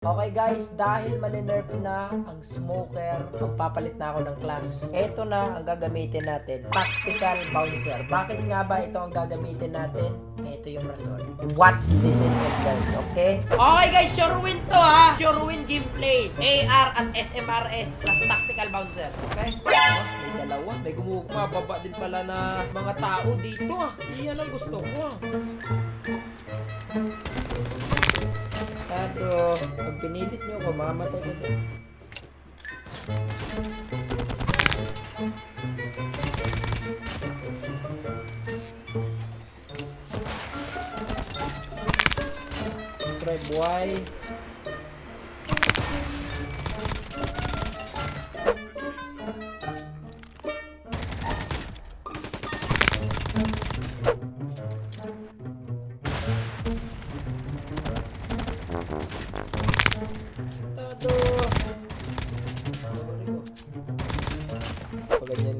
Okay guys, dahil maninerf na ang smoker, magpapalit na ako ng class. Ito na ang gagamitin natin, Tactical Bouncer. Bakit nga ba ito ang gagamitin natin? Ito yung rason. Watch, listen, and learn, okay? Okay guys, sure win to ha! Sure win gameplay. AR at SMRS plus Tactical Bouncer, okay? May dalawa, may gumababa din pala na mga tao dito ah. Iyan ang gusto ko ah. Pero, pag pinilit nyo ako, mamamatay ka din. Try buhay.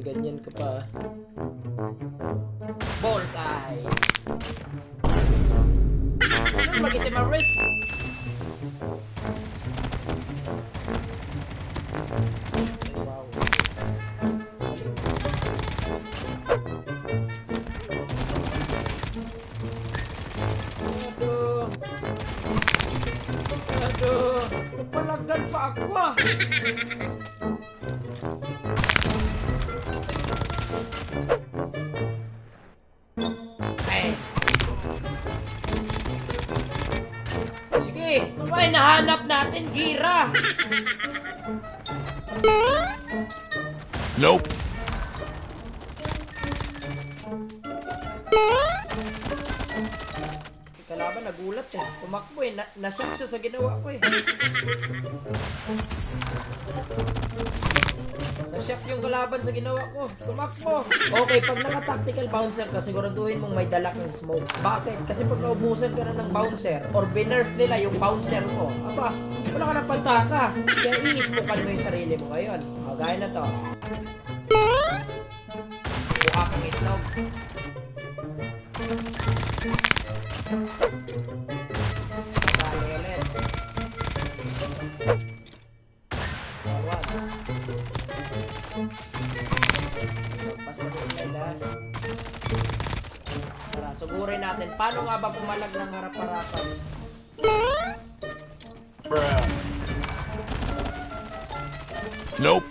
Ganyan ka pa. Bullseye. Mag-isip ang wrist. Wow. Aduh. Napalagdan pa ako ah. Sige, ay nahanap natin gira. Nope. Kalaban nagulat eh. Tumakbo eh. Nasyak siya sa ginawa ko eh. Nasyak yung kalaban sa ginawa ko. Tumakbo. Okay, pag naka-tactical bouncer ka, siguraduhin mong may dala kang smoke. Bakit? Kasi pag naubusan ka na ng bouncer or binurst nila yung bouncer mo, aba, wala ka na pantakas. Kaya i-smokean mo yung sarili mo ngayon. O, gaya na to. Buka kang itlog. Bali ulit. Tawag. Pas kasi slide ha. Tara, sugurin natin. Paano nga ba pumalag ng harap-harapan? Nope.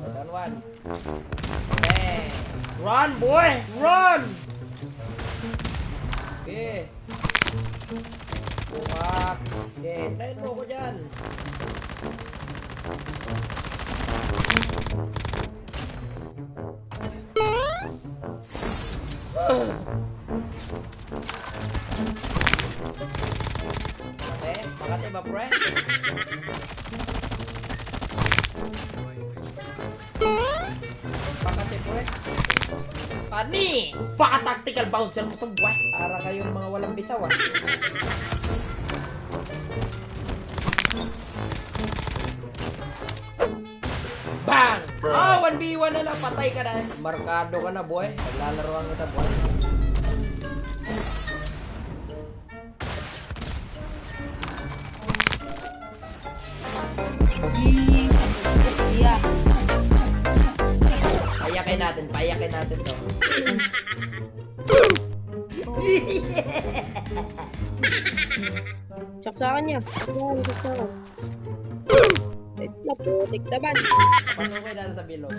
Down one. Okay. Run, boy! Run! Okay. Bumak. Okay, tayo mo ko dyan. Okay, makati ba, pre? Makati, pre? Panis! Baka tactical bouncer mo itong buwan. Para kayong mga walang bitaw, ah. Bang! Ah, 1v1 na lang. Patay ka na. Markado ka na, boy. Naglalaroan kita, boy. Payakin natin to. Saksakan niya. Saksakan. Wait na po, tigtaban. Pasukin natin sa bilog.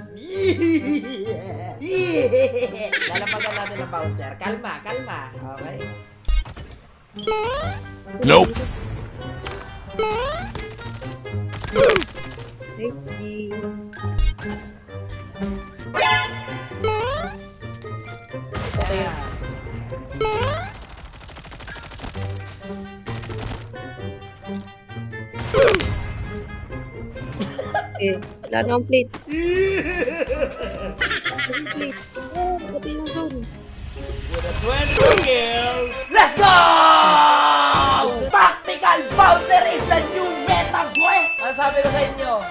Lalapagan natin ng bouncer. Kalma, kalma. Okay? Nope. Safety. Kaya. Okay, wala na ang plate. Plate. Oh, pati na doon. With a 20 kills, let's go! Tactical bouncer is the new meta, boy! Ang sabi ko sa inyo,